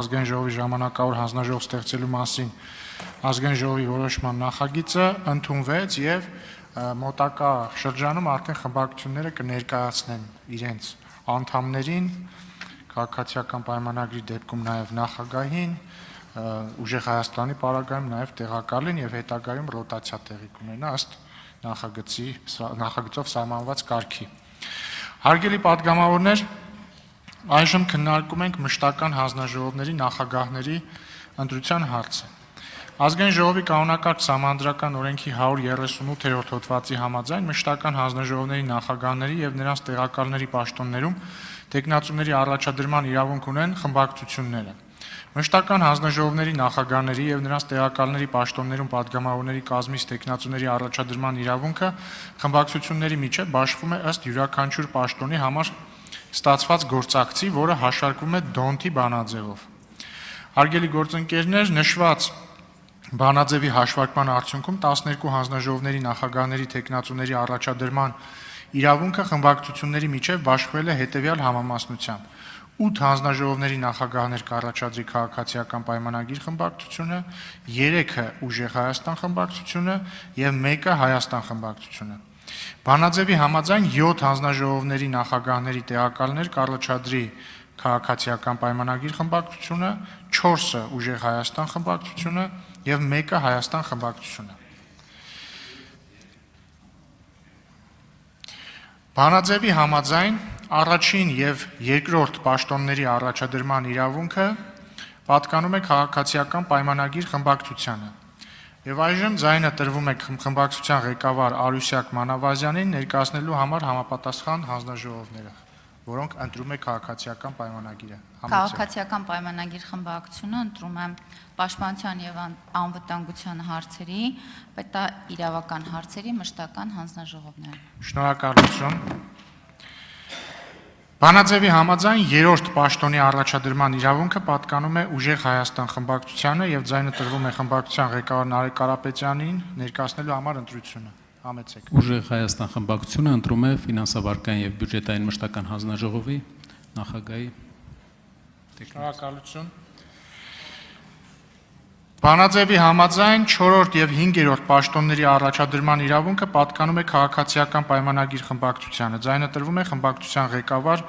Ազգային ժողովի ժամանակավոր հանձնաժողով ստեղծելու մասին ազգային ժողովի որոշման նախագիծը ընդունվեց եւ մոտակա շրջանում արդեն խմբակցությունները կներկայացնեն իրենց անդամներին քաղաքացիական պայմանագրի դեպքում նաեւ նախագահին ուժեղ Հայաստանի պարագայում նաեւ տեղակալին եւ հետագայում ռոտացիա տեղի կունենա ըստ նախագծով սահմանված կարգի։ Հարգելի պատգամավորներ, այժմ քննարկում ենք մշտական հանձնաժողովների նախագահների ընտրության հարցը։ Ազգային ժողովի կանոնակարգ սահմանադրական օրենքի 138-րդ հոդվածի համաձայն մշտական հանձնաժողովների նախագահների եւ նրանց տեղակալների պաշտոններում տեխնացուների առաջադրման իրավունք ունեն խմբակցությունները։ Մշտական հանձնաժողովների նախագահների եւ նրանց տեղակալների պաշտոններում պատգամավորների կազմից տեխնացուների առաջադրման իրավունքը խմբակցությունների միջև բաշխվում է ըստ յուրաքանչյուր պաշտոնի համար ստացված գործակցի, որը հաշվարկվում է դոնթի բանաձևով։ Հարգելի գործընկերներ, նշված բանաձևի հաշվարկման արդյունքում 12 հանձնաժողովների նախագահների տեխնացուների առաջադրման իրավունքը խմբակցությունների միջև բաշխվել է հետևյալ համամասնությամբ. 8 հանձնաժողովների նախագահներ կառաջադրի քաղաքացիական պայմանագիր խմբակցությունը, 3-ը ուժեղ Հայաստան խմբակցությունը եւ 1-ը Հայաստան խմբակցությունը։ Բանաձևի համաձայն 7 հանձնաժողովների նախագահների տեղակալներ կառաջադրի քաղաքացիական պայմանագիր խմբակցությունը, 4-ը ուժեղ Հայաստան խմբակցությունը եւ 1-ը Հայաստան խմբակցությունը։ Բանաձևի համաձայն առաջին եւ երկրորդ պաշտոնների առաջադրման իրավունքը պատկանում է քաղաքացիական պայմանագիր խմբակցությանը։ Եվ այժմ ձայնը տրվում է խմբակցության ղեկավար Արուսյակ Մանավազյանին ներկայացնելու համար համապատասխան հանձնաժողովները, որոնք ընտրում է քաղաքացիական պայմանագիրը։ Քաղաքացիական պայմանագիր խմբակցությունը ընտրում է պաշտպանության եւ անվտանգության հարցերի, պետաիրավական հարցերի մշտական հանձնաժողովները։ Շնորհակալություն։ Բանաձևի համաձայն երրորդ պաշտոնի առաջադրման իրավունքը պատկանում է ուժեղ Հայաստան խմբակցությանը եւ ձայնը տրվում է խմբակցության ղեկավար Նարեկ Կարապետյանին ներկայացնելու համար ընտրությունը։ Համեցեք։ Ուժեղ Հայաստան խմբակցությունը ընտրում է ֆինանսավարական եւ բյուջետային մշտական հանձնաժողովի նախագահի Շնորհակալություն։ Բանաձևի համաձայն 4-րդ եւ 5-րդ պաշտոնների առաջադրման իրավունքը պատկանում է քաղաքացիական պայմանագիր խմբակցությանը։ Ձայնը տրվում է խմբակցության ղեկավար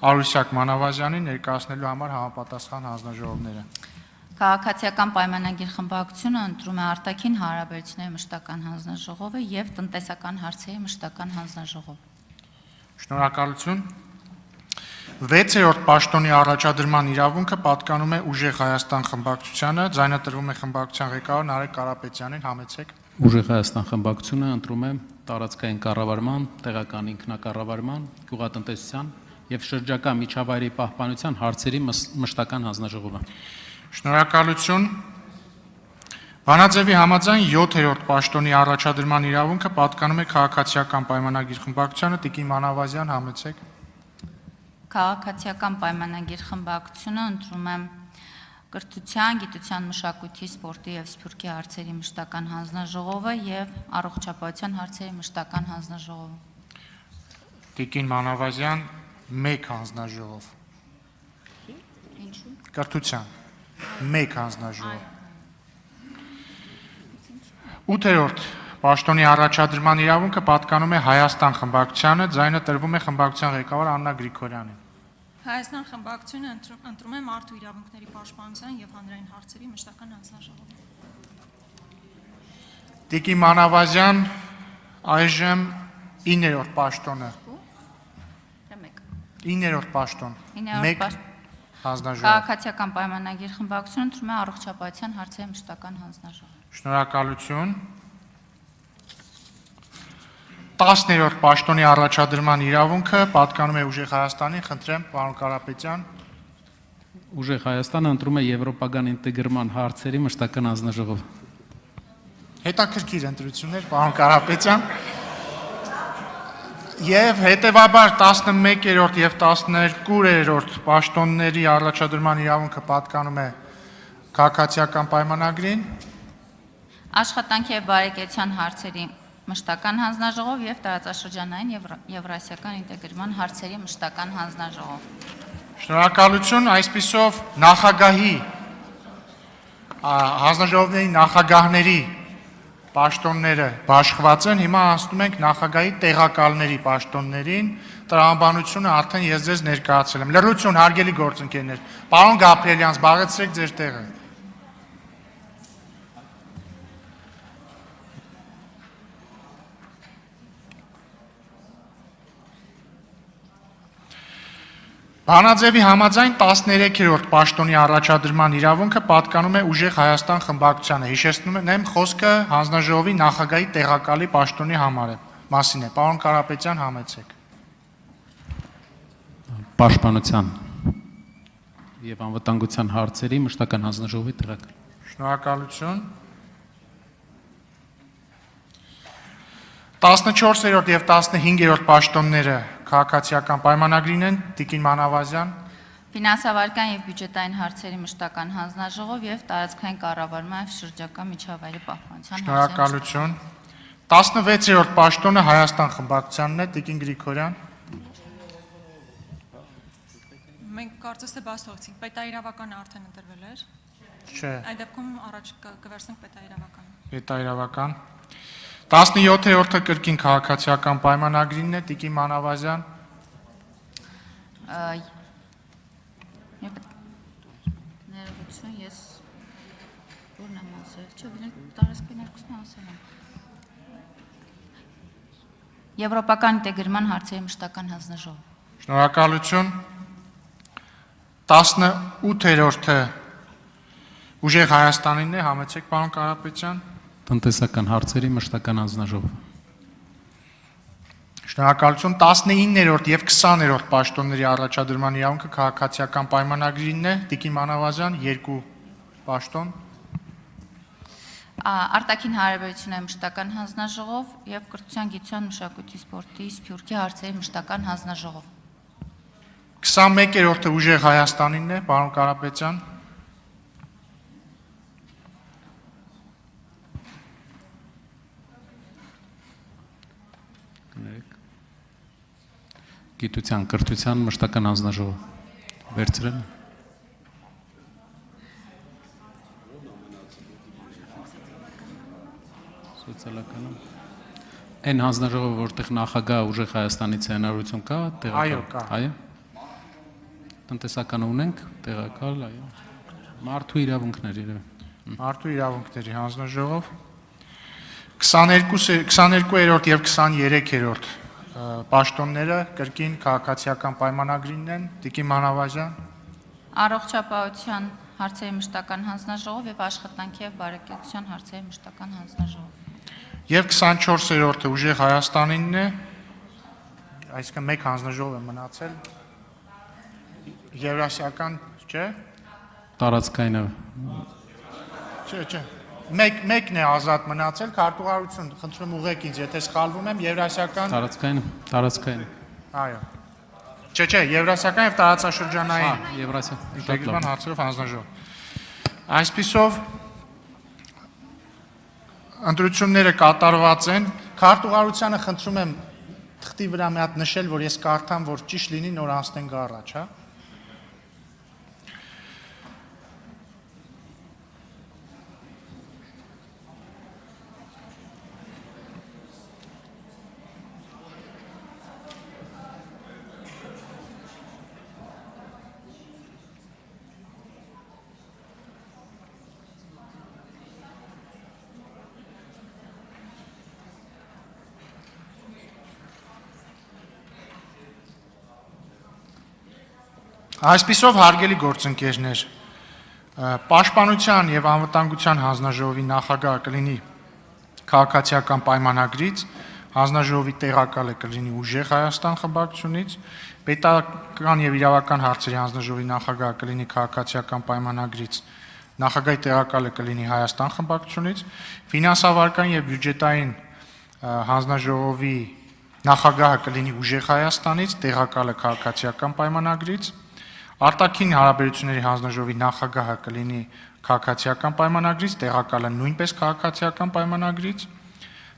Արուսյակ Մանավազյանին ներկայացնելու համար համապատասխան հանձնաժողովները։ Քաղաքացիական պայմանագիր խմբակցությունը ընտրում է արտաքին հարաբերությունների մշտական հանձնաժողովը եւ տնտեսական հարցերի մշտական հանձնաժողովը։ Շնորհակալություն։ 6-րդ պաշտոնի առաջադրման իրավունքը պատկանում է ուժեղ Հայաստան խմբակցությանը, ձայնը տրվում է խմբակցության ղեկավար Նարեկ Կարապետյանին, համեցեք։ Ուժեղ Հայաստան խմբակցությունը ընտրում է տարածքային կառավարման, տեղական ինքնակառավարման, գյուղատնտեսության եւ շրջակա միջավայրի պահպանության հարցերի մշտական հանձնաժողովը։ Շնորհակալություն։ Բանաձևի համաձայն 7-րդ պաշտոնի առաջադրման իրավունքը պատկանում է քաղաքացիական պայմանագիր խմբակցությանը, Տիկին Մանավազյան, համեցեք։ Քաղաքացիական պայմանագիր խմբակցությունը ընտրում է կրթության, գիտության, մշակույթի, սպորտի եւ սփյուռքի հարցերի մշտական հանձնաժողովը եւ առողջապահության հարցերի մշտական հանձնաժողովը։ Տիկին Մանավազյան, 1 հանձնաժողով։ Ինչու՞։ Կրթության 1 հանձնաժողով։ 8-րդ պաշտոնի առաջադրման իրավունքը պատկանում է Հայաստան խմբակցությանը, ձայնը տրվում է խմբակցության ղեկավար Աննա Գրիգորյանին։ Հայաստան խմբակցությունը ընտրում է մարդու իրավունքների պաշտպանության եւ հանրային հարցերի մշտական հանձնաժողովը։ Տիկին Մանավազյան, այժմ 9-րդ պաշտոնը։ 9-րդ պաշտոն։ 1 հանձնաժողով։ Քաղաքացիական պայմանագիր խմբակցությունը ընտրում է առողջապահության հարցերի մշտական հանձնաժողով։ Շնորհակալություն։ 10-րդ պաշտոնի առաջադրման իրավունքը պատկանում է ուժեղ Հայաստանին, խնդրեմ, պարոն Կարապետյան։ Ուժեղ Հայաստանը ընտրում է եվրոպական ինտեգրման հարցերի մշտական հանձնաժողով։ Հետաքրքիր ընտրություններ, պարոն Կարապետյան։ Եվ հետևաբար 11-րդ եւ 12-րդ պաշտոնների առաջադրման իրավունքը պատկանում է քաղաքացիական պայմանագրին։ Աշխատանքի եւ բարեկեցության հարցերի մշտական հանձնաժողով եւ տարածաշրջանային եւ եվրասիական ինտեգրման հարցերի մշտական հանձնաժողով։ Շնորհակալություն, այսպիսով նախագահի հանձնաժողովների նախագահների պաշտոնները բաշխված են, հիմա անցնում ենք նախագահի տեղակալների պաշտոններին, տրամաբանությունը արդեն ես ձեզ ներկայացրել եմ։ Լրություն, հարգելի գործընկերներ, պարոն Գաբրիելյան, զբաղեցրեք ձեր տեղը։ Բանաձևի համաձայն 13-րդ պաշտոնի առաջադրման իրավունքը պատկանում է Ուժեղ Հայաստան խմբակցությանը։ Հիշեցնում եմ, խոսքը հանձնաժողովի նախագահի տեղակալի պաշտոնի մասին է։ Պարոն Կարապետյան, համեցեք։ Պաշտպանության եւ անվտանգության հարցերի մշտական հանձնաժողովի տեղակալ։ Շնորհակալություն։ 14-րդ եւ 15-րդ պաշտոնները քաղաքացիական պայմանագրին են, Տիկին Մանավազյան։ Ֆինանսավարական եւ բյուջետային հարցերի մշտական հանձնաժողով եւ տարածքային կառավարման եւ շրջակա միջավայրի պահպանության Շնորհակալություն։ 16-րդ պաշտոնը Հայաստան խմբակցությանն է, Տիկին Գրիգորյան։ Մենք կարծես թե բաց թողեցինք, պետաիրավականը արդեն ընտրվել էր։ Չէ։ Այդ դեպքում առաջ կվերցնենք պետաիրավականը։ Պետաիրավական։ 17-րդը կրկին քաղաքացիական պայմանագրինն է, Տիկին Մանավազյան։ Ներողություն, ես որն եմ ասել, չէ, տարածքային երկուսն ասել եմ։ Եվրոպական ինտեգրման հարցերի մշտական հանձնաժողով։ Շնորհակալություն։ 18-րդը Ուժեղ Հայաստանինն է, համեցեք, պարոն Կարապետյան։ Տնտեսական հարցերի մշտական հանձնաժողով։ Շնորհակալություն, 19-րդ եւ 20-րդ պաշտոնների առաջադրման իրավունքը քաղաքացիական պայմանագրինն է, Տիկին Մանավազյան, 2 պաշտոն։ Արտաքին հարաբերությունների մշտական հանձնաժողով եւ կրթության, գիտության, մշակույթի, սպորտի, սփյուռքի հարցերի մշտական հանձնաժողով։ 21-րդը Ուժեղ Հայաստանինն է, պարոն Կարապետյան։ Գիտության, կրթության մշտական հանձնաժողով։ Վերցրել։ Սոցիալականը։ Այն հանձնաժողովը, որտեղ նախագահ Ուժեղ Հայաստանից հնարավորություն կա, տեղակալ։ Այո, կա։ Այո։ Տնտեսականը ունենք, տեղակալ, այո։ Մարդու իրավունքներ երևի։ Մարդու իրավունքների հանձնաժողով։ 22-րդ եւ 23-րդ պաշտոնները կրկին քաղաքացիական պայմանագրինն են, Տիկին Մանավազյան։ Առողջապահության հարցերի մշտական հանձնաժողով եւ աշխատանքի եւ բարեկեցության հարցերի մշտական հանձնաժողով։ Եվ 24-րդը Ուժեղ Հայաստանինն է, այսինքն մեկ հանձնաժողով է մնացել, Եվրասիական, չէ՞։ Տարածքայինը։ Չէ։ Մեկն է ազատ մնացել, քարտուղարություն, խնդրում եմ ուղղեք ինձ, եթե սխալվում եմ, Եվրասիական։ Տարածքայինը։ Այո։ Չէ, Եվրասիական եւ տարածաշրջանային։ Եվրասիա։ Ինտեգրման հարցերով հանձնաժողով։ Այսպիսով ընտրությունները կատարված են, քարտուղարությանը խնդրում եմ թղթի վրա մի հատ նշել, որ ես կարդամ, որ ճիշտ լինի, նոր անցնենք առաջ, հա։ Այսպիսով հարգելի գործընկերներ, Պաշտպանության եւ անվտանգության հանձնաժողովի նախագահը կլինի քաղաքացիական պայմանագրից, հանձնաժողովի տեղակալը կլինի Ուժեղ Հայաստան խմբակցությունից, պետական եւ իրավական հարցերի հանձնաժողովի նախագահը կլինի քաղաքացիական պայմանագրից, նախագահի տեղակալը կլինի Հայաստան խմբակցությունից, ֆինանսավարական եւ բյուջետային հանձնաժողովի նախագահը կլինի Ուժեղ Հայաստանից, տեղակալը քաղաքացիական պայմանագրից, Արտաքին հարաբերությունների հանձնաժողովի նախագահը կլինի քաղաքացիական պայմանագրից, տեղակալը նույնպես քաղաքացիական պայմանագրից,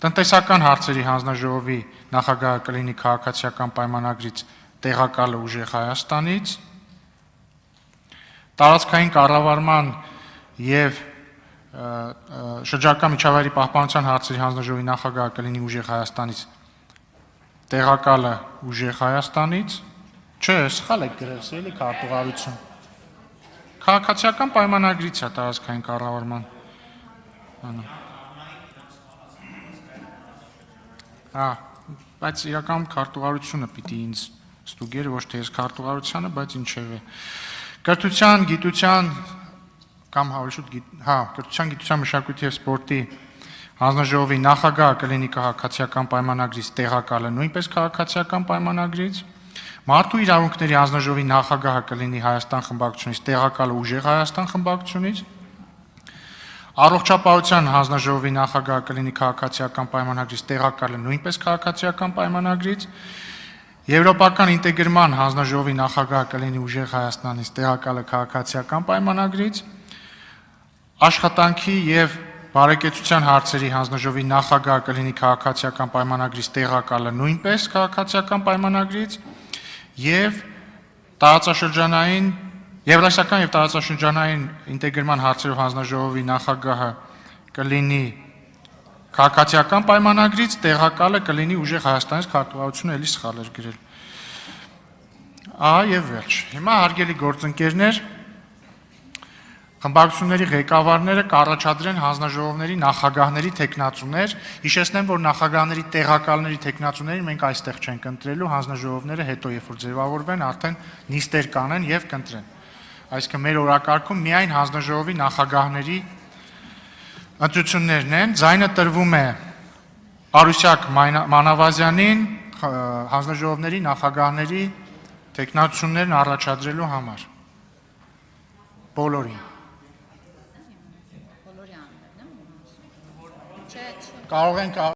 տնտեսական հարցերի հանձնաժողովի նախագահը կլինի քաղաքացիական պայմանագրից, տեղակալը Ուժեղ Հայաստանից, տարածքային կառավարման եւ շրջակա միջավայրի պահպանության հարցերի հանձնաժողովի նախագահը կլինի Ուժեղ Հայաստանից, տեղակալը Ուժեղ Հայաստանից, չէ, սխալ եք գրել, էլի քարտուղարություն։ Քաղաքացիական պայմանագրից է տարածքային կառավարման։ Բայց իրականում քարտուղարությունը պիտի ինձ ստուգեր, ոչ թե ես քարտուղարությանը, բայց ինչևէ։ Կրթության, գիտության կամ կրթության, գիտության, մշակույթի եւ սպորտի հանձնաժողովի նախագահը կլինի քաղաքացիական պայմանագրից, տեղակալը նույնպես քաղաքացիական պայմանագրից, մարդու իրավունքների հանձնաժողովի նախագահը կլինի Հայաստան խմբակցությունից, տեղակալը Ուժեղ Հայաստան խմբակցությունից, առողջապահության հանձնաժողովի նախագահը կլինի քաղաքացիական պայմանագրից, տեղակալը նույնպես քաղաքացիական պայմանագրից, Եվրոպական ինտեգրման հանձնաժողովի նախագահը կլինի Ուժեղ Հայաստանից, տեղակալը քաղաքացիական պայմանագրից, աշխատանքի եւ բարեկեցության հարցերի հանձնաժողովի նախագահը կլինի քաղաքացիական պայմանագրից, տեղակալը նույնպես քաղաքացիական պայմանագրից եւ տարածաշրջանային Եվրասիական եւ տարածաշրջանային ինտեգրման հարցերով հանձնաժողովի նախագահը կլինի քաղաքացիական պայմանագրից, տեղակալը կլինի Ուժեղ Հայաստանից, քարտուղարությունը էլի սխալ էր գրել։ Եվ վերջ։ Հիմա հարգելի գործընկերներ, խմբակցությունների ղեկավարները կառաջադրեն հանձնաժողովների նախագահների թեկնածուներ։ Հիշեցնեմ, որ նախագահների տեղակալների թեկնածուներին մենք այստեղ չենք ընտրելու, հանձնաժողովները հետո երբ որ ձևավորվեն, արդեն նիստեր կանեն եւ կընտրեն։ Այսինքն մեր օրակարգում միայն հանձնաժողովի նախագահների ընտրություններն են, ձայնը տրվում է Արուսյակ Մանավազյանին հանձնաժողովների նախագահների թեկնածություններն առաջադրելու համար։ Բոլորին։ Կարող ենք